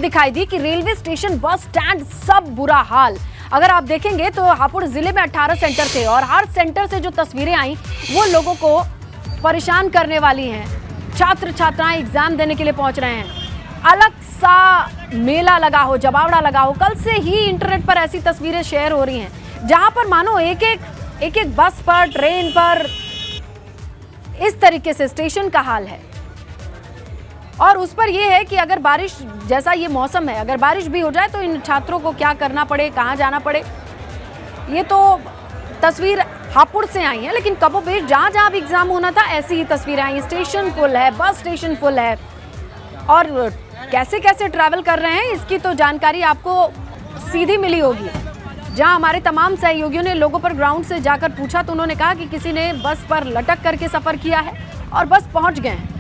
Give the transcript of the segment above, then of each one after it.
दिखाई दी कि railway station, bus stand, सब बुरा हाल। अगर आप देखेंगे तो हापुड़ जिले में 18 सेंटर थे और हर सेंटर से जो तस्वीरें आई वो लोगों को परेशान करने वाली हैं। छात्र छात्राएं एग्जाम देने के लिए पहुंच रहे हैं। अलग सा मेला लगा हो, जमावड़ा लगा हो। कल से ही इंटरनेट पर ऐसी तस्वीरें शेयर हो रही हैं जहां पर मानो एक एक बस पर, ट्रेन पर इस तरीके से स्टेशन का हाल है। और उस पर यह है कि अगर बारिश जैसा ये मौसम है, अगर बारिश भी हो जाए तो इन छात्रों को क्या करना पड़े, कहाँ जाना पड़े। ये तो तस्वीर हापुड़ से आई है, लेकिन कबोबेश जहाँ जहाँ भी एग्जाम होना था ऐसी ही तस्वीरें आई। स्टेशन फुल है, बस स्टेशन फुल है और कैसे कैसे ट्रैवल कर रहे हैं इसकी तो जानकारी आपको सीधी मिली होगी। जहां हमारे तमाम सहयोगियों ने लोगों पर ग्राउंड से जाकर पूछा तो उन्होंने कहा कि किसी ने बस पर लटक करके सफर किया है और बस पहुंच गए हैं।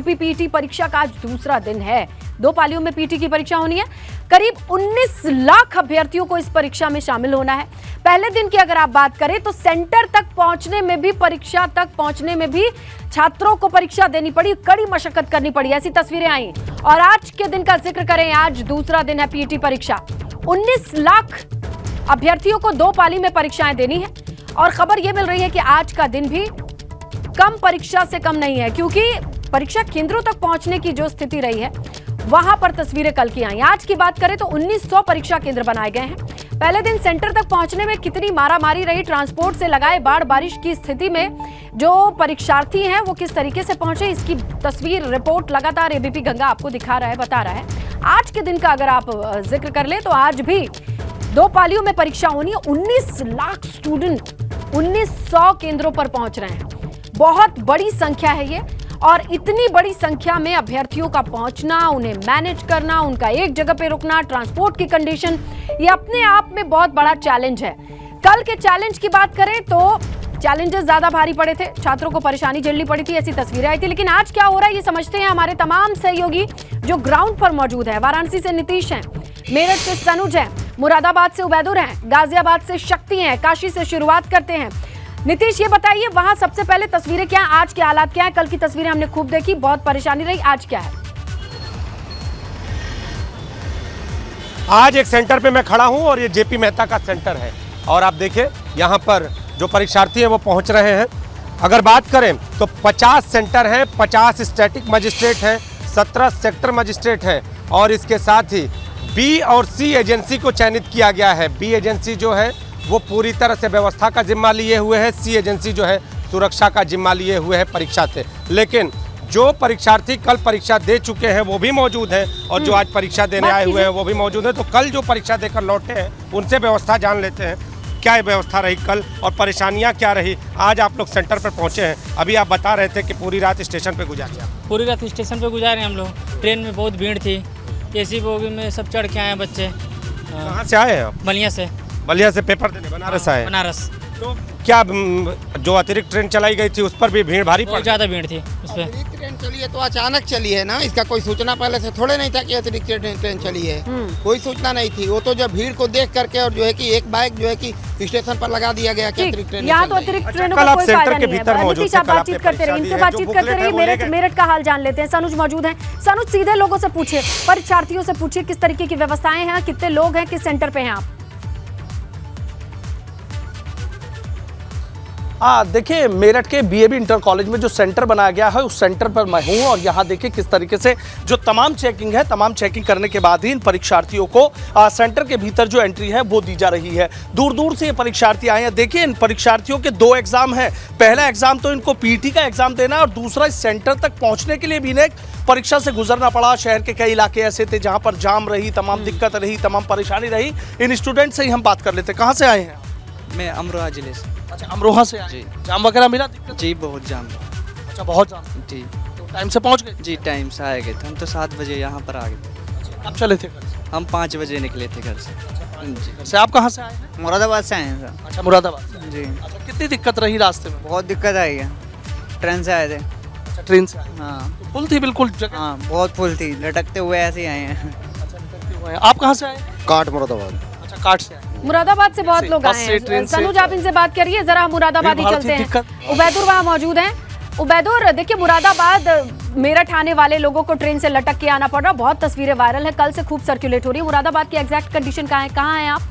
पीटी परीक्षा का आज दूसरा दिन है। 2 पालियों में पीटी की परीक्षा होनी है। करीब 19 लाख अभ्यर्थियों को इस परीक्षा में शामिल होना है। पहले दिन की अगर आप बात करें तो सेंटर तक पहुंचने में भी, परीक्षा तक पहुंचने में भी छात्रों को परीक्षा देनी पड़ी, कड़ी मशक्कत करनी पड़ी। ऐसी तस्वीरें आई। और आज के दिन का जिक्र करें, आज दूसरा दिन है पीटी परीक्षा। 19 लाख अभ्यर्थियों को 2 पाली में परीक्षाएं देनी है और खबर यह मिल रही है कि आज का दिन भी कम परीक्षा से कम नहीं है, क्योंकि परीक्षा केंद्रों तक पहुंचने की जो स्थिति रही है वहां पर तस्वीरें कल की आई। आज की बात करें तो 1900 परीक्षा केंद्र बनाए गए हैं। पहले दिन सेंटर तक पहुंचने में कितनी मारामारी रही, ट्रांसपोर्ट से लगाए बाढ़ बारिश की स्थिति में जो परीक्षार्थी हैं वो किस तरीके से पहुंचे, इसकी तस्वीर रिपोर्ट लगातार एबीपी गंगा आपको दिखा रहा है, बता रहा है। आज के दिन का अगर आप जिक्र कर ले तो आज भी 2 पालियों में परीक्षा होनी है। 19 लाख स्टूडेंट 1900 केंद्रों पर पहुंच रहे हैं। बहुत बड़ी संख्या है ये, और इतनी बड़ी संख्या में अभ्यर्थियों का पहुंचना, उन्हें मैनेज करना, उनका एक जगह पे रुकना, ट्रांसपोर्ट की कंडीशन, ये अपने आप में बहुत बड़ा चैलेंज है। कल के चैलेंज की बात करें तो चैलेंजेस ज्यादा भारी पड़े थे, छात्रों को परेशानी झेलनी पड़ी थी, ऐसी तस्वीरें आई थी। लेकिन आज क्या हो रहा है ये समझते हैं हमारे तमाम सहयोगी जो ग्राउंड पर मौजूद है। वाराणसी से नीतीश हैं, मेरठ से सनुज हैं, मुरादाबाद से उबैदुर हैं, गाजियाबाद से शक्ति हैं। काशी से शुरुआत करते हैं। नीतीश, ये बताइए वहां सबसे पहले तस्वीरें क्या हैं, आज के हालात क्या हैं? कल की तस्वीरें हमने खूब देखी, बहुत परेशानी रही, आज क्या है? आज एक सेंटर पे मैं खड़ा हूं और ये जेपी मेहता का सेंटर है और आप देखिए यहाँ पर जो परीक्षार्थी हैं वो पहुंच रहे हैं। अगर बात करें तो 50 सेंटर हैं, 50 स्टैटिक मजिस्ट्रेट हैं, 17 सेक्टर मजिस्ट्रेट हैं और इसके साथ ही बी और सी एजेंसी को चयनित किया गया है। बी एजेंसी जो है वो पूरी तरह से व्यवस्था का जिम्मा लिए हुए है, सी एजेंसी जो है सुरक्षा का जिम्मा लिए हुए है परीक्षा से। लेकिन जो परीक्षार्थी कल परीक्षा दे चुके हैं वो भी मौजूद हैं और जो आज परीक्षा देने आए हुए हैं वो भी मौजूद हैं। तो कल जो परीक्षा देकर लौटे हैं उनसे व्यवस्था जान लेते हैं, क्या व्यवस्था रही कल और परेशानियां क्या रही। आज आप लोग सेंटर पर पहुंचे हैं, अभी आप बता रहे थे कि पूरी रात स्टेशन पर गुजारी। पूरी रात स्टेशन पर गुजारे हम लोग। ट्रेन में बहुत भीड़ थी, एसी बोगी में सब चढ़ के आए हैं बच्चे। कहाँ से आए हैं आप? बलिया से। बलिया से पेपर देने बनारस आए? बनारस। तो क्या जो अतिरिक्त ट्रेन चलाई गई थी उस पर भी भीड़ भारी बहुत ज़्यादा भीड़ थी उस पर। अतिरिक्त ट्रेन चली है तो अचानक चली है ना, इसका कोई सूचना पहले से थोड़े नहीं था कि अतिरिक्त ट्रेन चली है। कोई सूचना नहीं थी। वो तो जब भीड़ को देख करके और जो है कि एक बाइक जो है कि स्टेशन पर लगा दिया गया कि अतिरिक्त ट्रेन। यहाँ तो अतिरिक्त ट्रेनों का कोई फायदा नहीं है। नीतीश, आप बातचीत करते रहिए, इनसे बातचीत करते रहिए। मेरठ का हाल जान लेते हैं। सनुज मौजूद हैं। सनुज, सीधे लोगों से पूछिए, परीक्षार्थियों से पूछिए किस तरीके की व्यवस्थाएं हैं, कितने लोग हैं, किस सेंटर पे हैं आप? देखिए, मेरठ के बीएबी इंटर कॉलेज में जो सेंटर बनाया गया है उस सेंटर पर मैं हूँ और यहाँ देखिए किस तरीके से जो तमाम चेकिंग है, तमाम चेकिंग करने के बाद ही इन परीक्षार्थियों को सेंटर के भीतर जो एंट्री है वो दी जा रही है। दूर दूर से ये परीक्षार्थी आए हैं। देखिए, इन परीक्षार्थियों के 2 एग्जाम हैं। पहला एग्जाम तो इनको पीटी का एग्जाम देना है और दूसरा इस सेंटर तक पहुँचने के लिए भी इन्हें परीक्षा से गुजरना पड़ा। शहर के कई इलाके ऐसे थे जहाँ पर जाम रही, तमाम दिक्कत रही, तमाम परेशानी रही। इन स्टूडेंट से ही हम बात कर लेते। कहाँ से आए हैं? मैं अमरोहा जिले से। अच्छा, अमरोहा से आए जी। जाम वगैरह मिला दिक्कत? जी बहुत जाम। अच्छा, बहुत जाम। जी। तो टाइम से पहुंच गए? जी टाइम से आ गए थे हम तो 7 बजे यहाँ पर आ गए थे। अब चले थे घर से? हम 5 बजे निकले थे घर से। घर से। आप कहाँ से आए हैं? मुरादाबाद से आए हैं सर। अच्छा, मुरादाबाद से। जी। अच्छा, कितनी दिक्कत रही रास्ते में? बहुत दिक्कत आई है। ट्रेन से आए थे। अच्छा, ट्रेन से आए? हाँ। तो फुल थी बिल्कुल जगह? हाँ बहुत फुल थी, लटकते हुए ऐसे ही आए हैं। अच्छा, लटकते हुए। आप कहाँ से आए? काट मुरादाबाद। अच्छा, काट से आए। मुरादाबाद से बहुत लोग आए हैं। सनुज, आप इनसे बात करिए जरा, मुरादाबाद ही चलते हैं। उबैदुर वहाँ मौजूद हैं। उबैदुर, देखिए मुरादाबाद मेरठ आने वाले लोगों को ट्रेन से लटक के आना पड़ रहा, बहुत तस्वीरें वायरल है, कल से खूब सर्कुलेट हो रही है। मुरादाबाद की एग्जैक्ट कंडीशन कहाँ है आप?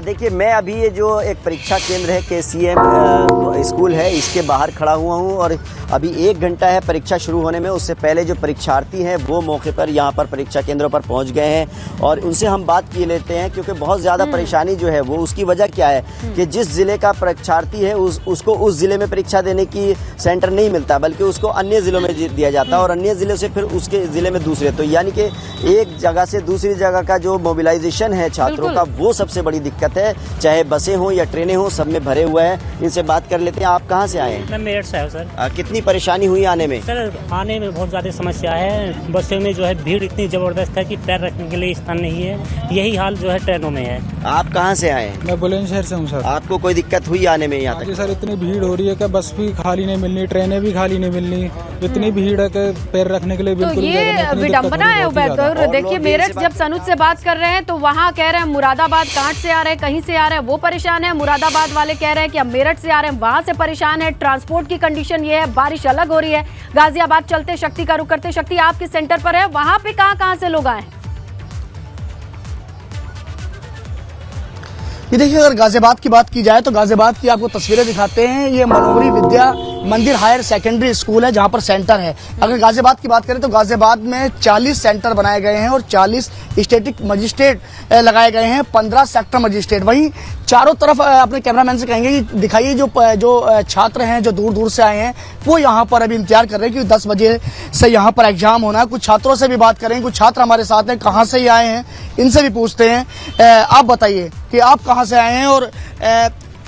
देखिए, मैं अभी ये जो एक परीक्षा केंद्र है KCM स्कूल है, इसके बाहर खड़ा हुआ हूँ और अभी 1 घंटा है परीक्षा शुरू होने में। उससे पहले जो परीक्षार्थी हैं वो मौके पर यहाँ पर परीक्षा केंद्रों पर पहुँच गए हैं और उनसे हम बात किए लेते हैं, क्योंकि बहुत ज़्यादा परेशानी जो है वो उसकी वजह क्या है कि जिस ज़िले का परीक्षार्थी है उसको उस ज़िले में परीक्षा देने की सेंटर नहीं मिलता, बल्कि उसको अन्य ज़िलों में दिया जाता है और अन्य ज़िले से फिर उसके ज़िले में दूसरे। तो यानी कि एक जगह से दूसरी जगह का जो मोबिलाइजेशन है छात्रों का, वो सबसे बड़ी दिक्कत है। चाहे बसें हों या ट्रेनें हों, सब में भरे हुए हैं। इनसे बात कर लेते हैं। आप कहाँ से आए हैं? मैं मेरठ से आया हूँ सर। कितनी परेशानी हुई आने में? सर आने में बहुत ज़्यादा समस्या है। बसों में जो है भीड़ इतनी ज़बरदस्त है कि पैर रखने के लिए स्थान नहीं है। यही हाल जो है ट्रेनों में है। आप कहाँ से आए हैं? मैं बुलंदशहर से हूँ सर। आपको कोई दिक्कत हुई आने में यहाँ तक? सर इतनी भीड़ हो रही है कि बस भी खाली नहीं मिलनी, ट्रेनें भी खाली नहीं मिलनी, इतनी भीड़ है कि पैर रखने के लिए तो बिल्कुल ये विडंबना है उबैदुर। देखिए मेरठ जब सनुज से बात कर रहे हैं तो वहाँ कह रहे हैं मुरादाबाद कांट से आ रहे हैं, कहीं से आ रहे हैं, वो परेशान है। मुरादाबाद वाले कह रहे हैं कि हम मेरठ से आ रहे हैं, वहां से परेशान है। ट्रांसपोर्ट की कंडीशन ये है, बारिश अलग हो रही है। गाजियाबाद चलते शक्ति का रुख करते, शक्ति आपके सेंटर पर है, वहां पे कहां से लोग आए हैं? ये देखिए, अगर गाजियाबाद की बात की जाए तो गाजियाबाद की आपको तस्वीरें दिखाते हैं। ये मनोहरी विद्या मंदिर हायर सेकेंडरी स्कूल है जहां पर सेंटर है। अगर गाजियाबाद की बात करें तो गाजियाबाद में 40 सेंटर बनाए गए हैं और 40 स्टैटिक मजिस्ट्रेट लगाए गए हैं, 15 सेक्टर मजिस्ट्रेट। वहीं चारों तरफ अपने कैमरामैन से कहेंगे कि दिखाइए जो छात्र हैं जो दूर दूर से आए हैं वो यहाँ पर अभी इंतजार कर रहे हैं, क्योंकि 10 बजे से यहाँ पर एग्जाम होना है। कुछ छात्रों से भी बात करेंगे, कुछ छात्र हमारे साथ हैं, कहाँ से ये आए हैं इनसे भी पूछते हैं। आप बताइए कि आप कहाँ से आए हैं और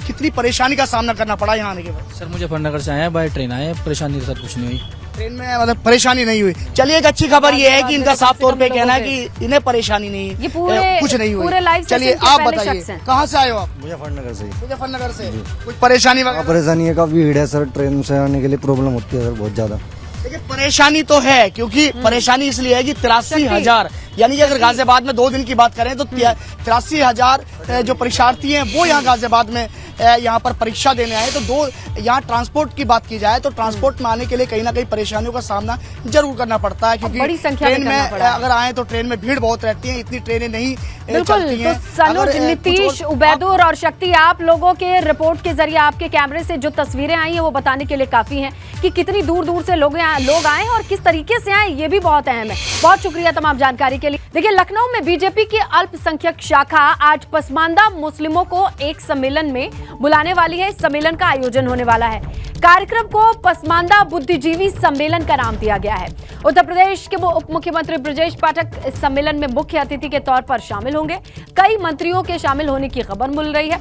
कितनी परेशानी का सामना करना पड़ा यहाँ आने के बाद? सर मुजफ्फरनगर से आए हैं, बाय ट्रेन आए हैं, परेशानी सर कुछ नहीं हुई। ट्रेन में मतलब परेशानी नहीं हुई। चलिए, एक अच्छी खबर ये है कि इनका साफ तौर पे कहना है कि इन्हें परेशानी नहीं, ये पूरे कुछ नहीं हुई। पूरे लाइव चलिए आप बताइए, कहाँ से आए हो आप? मुजफ्फरनगर से। मुजफ्फरनगर से। कुछ परेशानी वगैरह? परेशानी है, काफी भीड़ है सर, ट्रेन से आने के लिए प्रॉब्लम होती है सर बहुत ज्यादा। देखिए परेशानी तो है, क्योंकि परेशानी इसलिए है कि 83,000, यानी कि अगर गाजियाबाद में 2 दिन की बात करें तो 83,000 जो परीक्षार्थी हैं वो यहाँ गाजियाबाद में यहाँ पर परीक्षा देने आए। तो यहाँ ट्रांसपोर्ट की बात की जाए तो ट्रांसपोर्ट में आने के लिए कहीं ना कहीं परेशानियों का सामना जरूर करना पड़ता है, क्योंकि बड़ी संख्या ट्रेन में अगर आए तो ट्रेन में भीड़ बहुत रहती है, इतनी ट्रेनें नहीं चलती हैं। तो सनुज, नीतीश, उबैदुर और शक्ति, आप लोगों के रिपोर्ट के जरिए, आपके कैमरे से जो तस्वीरें आई हैं वो बताने के लिए काफी हैं कि कितनी दूर दूर से लोग आए और किस तरीके से आए, ये भी बहुत अहम है। बहुत शुक्रिया तमाम जानकारी के लिए। देखिए, लखनऊ में बीजेपी की अल्पसंख्यक शाखा आज पसमानदा मुस्लिमों को एक सम्मेलन में बुलाने वाली है। इस सम्मेलन का आयोजन होने वाला है। कार्यक्रम को पसमानदा बुद्धिजीवी सम्मेलन का नाम दिया गया है। उत्तर प्रदेश के उप मुख्यमंत्री ब्रजेश पाठक इस सम्मेलन में मुख्य अतिथि के तौर पर शामिल होंगे। कई मंत्रियों के शामिल होने की खबर मिल रही है।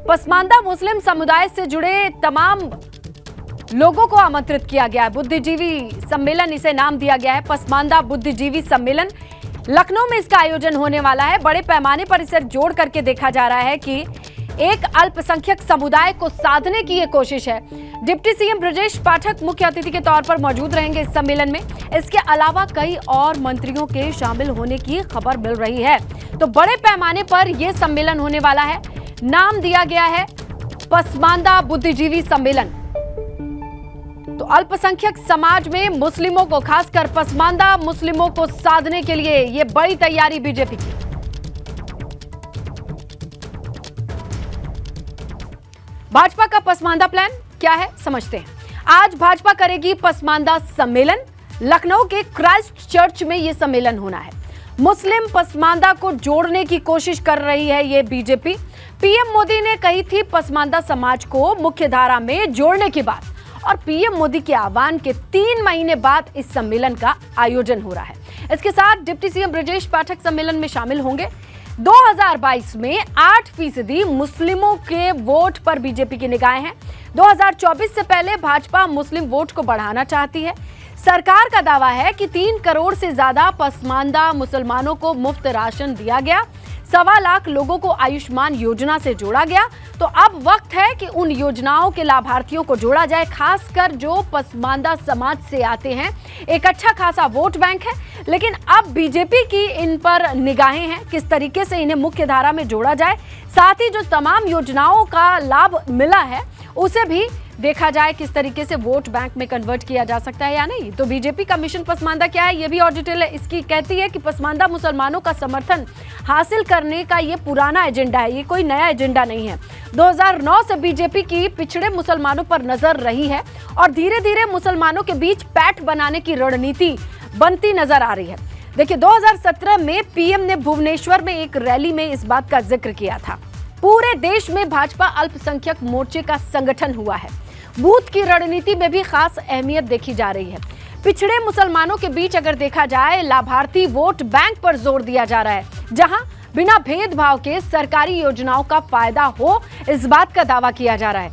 पसमानदा मुस्लिम समुदाय से जुड़े तमाम लोगों को आमंत्रित किया गया है। बुद्धिजीवी सम्मेलन इसे नाम दिया गया है, पसमानदा बुद्धिजीवी सम्मेलन। लखनऊ में इसका आयोजन होने वाला है। बड़े पैमाने पर इसे जोड़ करके देखा जा रहा है कि एक अल्पसंख्यक समुदाय को साधने की ये कोशिश है। डिप्टी सीएम ब्रजेश पाठक मुख्य अतिथि के तौर पर मौजूद रहेंगे इस सम्मेलन में। इसके अलावा कई और मंत्रियों के शामिल होने की खबर मिल रही है। तो बड़े पैमाने पर यह सम्मेलन होने वाला है। नाम दिया गया है पसमानदा बुद्धिजीवी सम्मेलन। तो अल्पसंख्यक समाज में मुस्लिमों को, खासकर पसमानदा मुस्लिमों को साधने के लिए ये बड़ी तैयारी बीजेपी की। भाजपा का पसमानदा प्लान क्या है, समझते हैं। आज भाजपा करेगी पसमानदा सम्मेलन। लखनऊ के क्राइस्ट चर्च में यह सम्मेलन होना है। मुस्लिम पसमानदा को जोड़ने की कोशिश कर रही है ये बीजेपी। पीएम मोदी ने कही थी पसमानदा समाज को मुख्यधारा में जोड़ने की बात, और पीएम मोदी के आह्वान के 3 महीने बाद इस सम्मेलन का आयोजन हो रहा है। इसके साथ डिप्टी सीएम ब्रजेश पाठक सम्मेलन में शामिल होंगे। 2022 में 8% मुस्लिमों के वोट पर बीजेपी की निगाहें हैं। 2024 से पहले भाजपा मुस्लिम वोट को बढ़ाना चाहती है। सरकार का दावा है कि 3 करोड़ से ज्यादा पसमानदा मुसलमानों को मुफ्त राशन दिया गया। 1.25 लाख लोगों को आयुष्मान योजना से जोड़ा गया। तो अब वक्त है कि उन योजनाओं के लाभार्थियों को जोड़ा जाए, खासकर जो पसमानदा समाज से आते हैं। एक अच्छा खासा वोट बैंक है, लेकिन अब बीजेपी की इन पर निगाहें हैं, किस तरीके से इन्हें मुख्य धारा में जोड़ा जाए, साथ ही जो तमाम योजनाओं का लाभ मिला है उसे भी देखा जाए किस तरीके से वोट बैंक में कन्वर्ट किया जा सकता है या नहीं। तो बीजेपी का मिशन पसमानदा क्या है, ये भी और डिटेल है इसकी। कहती है कि पसमानदा मुसलमानों का समर्थन हासिल करने का ये पुराना एजेंडा है, ये कोई नया एजेंडा नहीं है। 2009 से बीजेपी की पिछड़े मुसलमानों पर नजर रही है और धीरे धीरे मुसलमानों के बीच पैठ बनाने की रणनीति बनती नजर आ रही है। देखिए, 2017 में पीएम ने भुवनेश्वर में एक रैली में इस बात का जिक्र किया था। पूरे देश में भाजपा अल्पसंख्यक मोर्चे का संगठन हुआ है। बूथ की रणनीति में भी खास अहमियत देखी जा रही है। पिछड़े मुसलमानों के बीच अगर देखा जाए, लाभार्थी वोट बैंक पर जोर दिया जा रहा है, जहां बिना भेदभाव के सरकारी योजनाओं का फायदा हो, इस बात का दावा किया जा रहा है।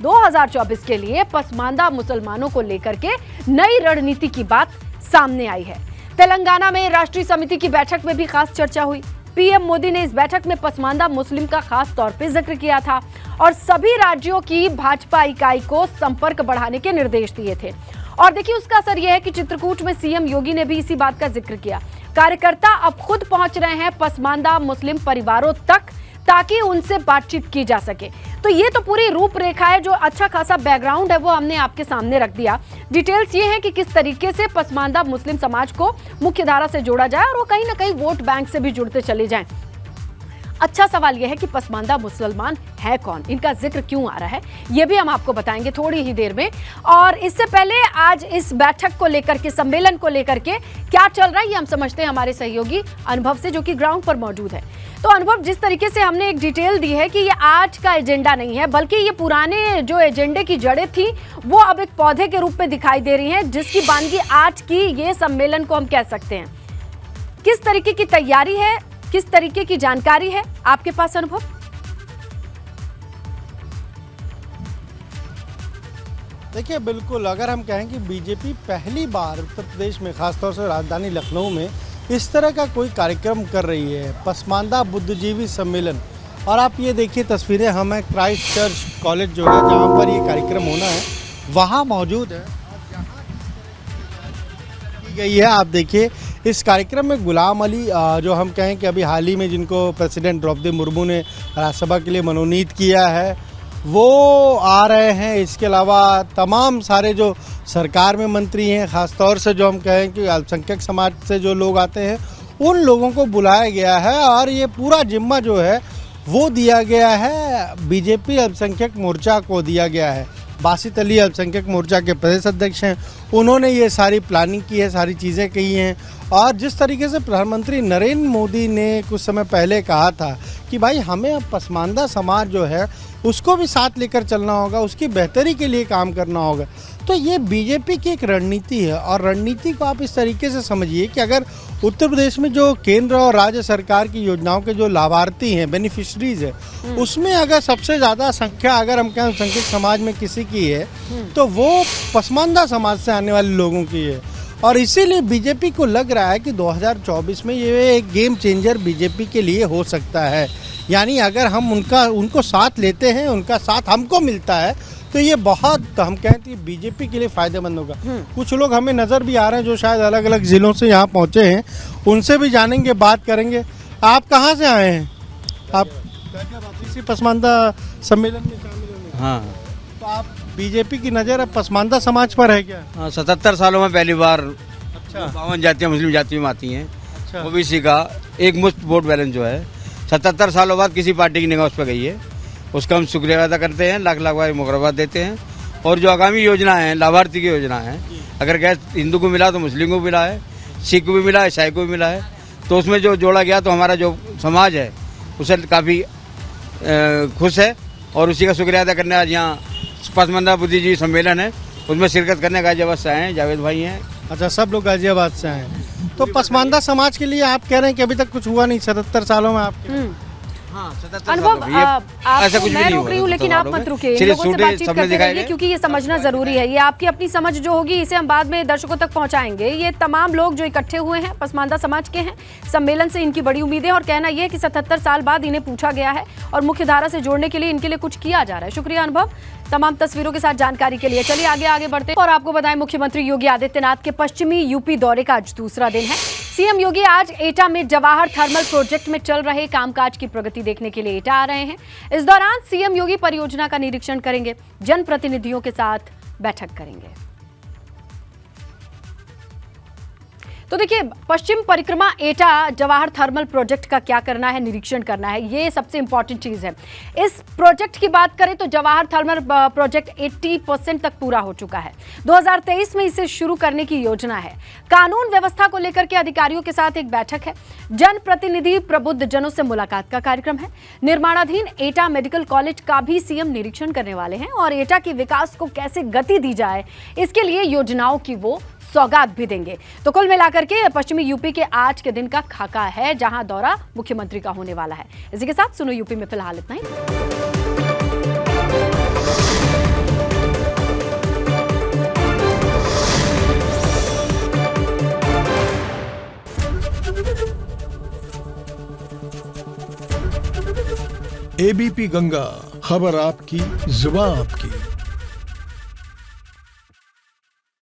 2024 के लिए पसमानदा मुसलमानों को लेकर के नई रणनीति की बात सामने आई है। तेलंगाना में राष्ट्रीय समिति की बैठक में भी खास चर्चा हुई। पीएम मोदी ने इस बैठक में पसमानदा मुस्लिम का खास तौर पे जिक्र किया था और सभी राज्यों की भाजपा इकाई को संपर्क बढ़ाने के निर्देश दिए थे। और देखिए, उसका असर यह है कि चित्रकूट में सीएम योगी ने भी इसी बात का जिक्र किया। कार्यकर्ता अब खुद पहुंच रहे हैं पसमानदा मुस्लिम परिवारों तक, ताकि उनसे बातचीत की जा सके। तो ये तो पूरी रूपरेखा है, जो अच्छा खासा बैकग्राउंड है वो हमने आपके सामने रख दिया। डिटेल्स ये हैं कि किस तरीके से पसमानदा मुस्लिम समाज को मुख्य धारा से जोड़ा जाए और वो कहीं ना कहीं वोट बैंक से भी जुड़ते चले जाएं। अच्छा सवाल यह है कि पसमानदा मुसलमान है कौन, इनका जिक्र क्यों आ रहा है, ये भी हम आपको बताएंगे थोड़ी ही देर में। और इससे पहले आज इस बैठक को लेकर के, सम्मेलन को लेकर के क्या चल रहा है, ये हम समझते हैं हमारे सहयोगी अनुभव से, जो कि ग्राउंड पर मौजूद है। तो अनुभव, जिस तरीके से हमने एक डिटेल दी है कि ये आज का एजेंडा नहीं है, बल्कि ये पुराने जो एजेंडे की जड़ें थी वो अब एक पौधे के रूप में दिखाई दे रही हैं, जिसकी बानगी आज की ये सम्मेलन को हम कह सकते हैं। किस तरीके की तैयारी है, किस तरीके की जानकारी है आपके पास अनुभव? देखिए, बिल्कुल, अगर हम कहें कि बीजेपी पहली बार उत्तर प्रदेश में, खासतौर से राजधानी लखनऊ में इस तरह का कोई कार्यक्रम कर रही है, पसमानदा बुद्धिजीवी सम्मेलन। और आप ये देखिए तस्वीरें, हमें क्राइस्ट चर्च कॉलेज जो है जहाँ पर ये कार्यक्रम होना है वहाँ मौजूद है की गई है। आप देखिए, इस कार्यक्रम में गुलाम अली, जो हम कहें कि अभी हाल ही में जिनको प्रेसिडेंट द्रौपदी मुर्मू ने राज्यसभा के लिए मनोनीत किया है, वो आ रहे हैं। इसके अलावा तमाम सारे जो सरकार में मंत्री हैं, ख़ासतौर से जो हम कहें कि अल्पसंख्यक समाज से जो लोग आते हैं, उन लोगों को बुलाया गया है। और ये पूरा जिम्मा जो है वो दिया गया है बीजेपी अल्पसंख्यक मोर्चा को दिया गया है। बासित अली अल्पसंख्यक मोर्चा के प्रदेश अध्यक्ष हैं, उन्होंने ये सारी प्लानिंग की है, सारी चीज़ें कही हैं। और जिस तरीके से प्रधानमंत्री नरेंद्र मोदी ने कुछ समय पहले कहा था कि भाई हमें अब पसमानदा समाज जो है उसको भी साथ लेकर चलना होगा, उसकी बेहतरी के लिए काम करना होगा, तो ये बीजेपी की एक रणनीति है। और रणनीति को आप इस तरीके से समझिए कि अगर उत्तर प्रदेश में जो केंद्र और राज्य सरकार की योजनाओं के जो लाभार्थी हैं, बेनिफिशरीज है, उसमें अगर सबसे ज़्यादा संख्या अगर हम कहें अल्पसंख्यक समाज में किसी की है तो वो पसमानदा समाज से आने वाले लोगों की है। और इसीलिए बीजेपी को लग रहा है कि 2024 में ये एक गेम चेंजर बीजेपी के लिए हो सकता है। यानी अगर हम उनको साथ लेते हैं, उनका साथ हमको मिलता है, तो ये बहुत, हम कहते हैं, बीजेपी के लिए फ़ायदेमंद होगा। कुछ लोग हमें नज़र भी आ रहे हैं जो शायद अलग अलग ज़िलों से यहाँ पहुँचे हैं, उनसे भी जानेंगे, बात करेंगे। आप कहाँ से आए हैं? आप इसी पसमानदा सम्मेलन में शामिल होने? हाँ। तो आप बीजेपी की नज़र अब पसमानदा समाज पर है क्या? हाँ, 77 सालों में पहली बार। अच्छा। 52 जातियाँ मुस्लिम जातियों में आती हैं। अच्छा। ओबीसी का एक मुश्त वोट बैलेंस जो है 77 सालों बाद किसी पार्टी की निगाह उस पर गई है, उसका हम शुक्रिया अदा करते हैं, लाख लाख बार मुबारकबाद देते हैं। और जो आगामी योजना है, लाभार्थी की योजना है, अगर गैस हिंदू को मिला तो मुस्लिम को मिला है, सिख को भी मिला है, ईसाई को भी मिला है, तो उसमें जो जोड़ा गया तो हमारा जो समाज है उसे काफ़ी खुश है। और उसी का शुक्रिया अदा करने आज यहाँ पसमानदा बुद्धिजीवी सम्मेलन है, उसमें शिरकत करने गाजियाबाद से आए हैं, जावेद भाई हैं। अच्छा, सब लोग गाजियाबाद से आए हैं। तो पसमानदा समाज के लिए आप कह रहे हैं कि अभी तक कुछ हुआ नहीं 77 सालों में आपके? अनुभव आपको मैं रोक रही हूँ लेकिन आप मत रुकिए, इन लोगों से बातचीत करते रहिए क्योंकि ये समझना जरूरी है। ये आपकी अपनी समझ जो होगी इसे हम बाद में दर्शकों तक पहुंचाएंगे। ये तमाम लोग जो इकट्ठे हुए हैं पसमानदा समाज के हैं, सम्मेलन से इनकी बड़ी उम्मीदें और कहना यह है कि 77 साल बाद इन्हें पूछा गया है और मुख्य धारा से जोड़ने के लिए इनके लिए कुछ किया जा रहा है। शुक्रिया अनुभव तमाम तस्वीरों के साथ जानकारी के लिए। चलिए आगे बढ़ते हैं और आपको बताएं मुख्यमंत्री योगी आदित्यनाथ के पश्चिमी यूपी दौरे का आज दूसरा दिन है। सीएम योगी आज एटा में जवाहर थर्मल प्रोजेक्ट में चल रहे कामकाज की प्रगति देखने के लिए एटा आ रहे हैं। इस दौरान सीएम योगी परियोजना का निरीक्षण करेंगे, जनप्रतिनिधियों के साथ बैठक करेंगे। तो देखिए, पश्चिम परिक्रमा एटा जवाहर थर्मल प्रोजेक्ट का क्या करना है, निरीक्षण करना है, ये सबसे इंपॉर्टेंट चीज है। इस प्रोजेक्ट की बात करें तो जवाहर थर्मल प्रोजेक्ट 80% तक पूरा हो चुका है। 2023 में इसे शुरू करने की योजना है। कानून व्यवस्था को लेकर के अधिकारियों के साथ एक बैठक है। जनप्रतिनिधि प्रबुद्ध जनों से मुलाकात का कार्यक्रम है। निर्माणाधीन एटा मेडिकल कॉलेज का भी सीएम निरीक्षण करने वाले हैं और एटा के विकास को कैसे गति दी जाए इसके लिए योजनाओं की वो सौगात भी देंगे। तो कुल मिलाकर के पश्चिमी यूपी के आज के दिन का खाका है जहां दौरा मुख्यमंत्री का होने वाला है। इसी के साथ सुनो यूपी में फिलहाल इतना ही। एबीपी गंगा, खबर आपकी, जुबान आपकी।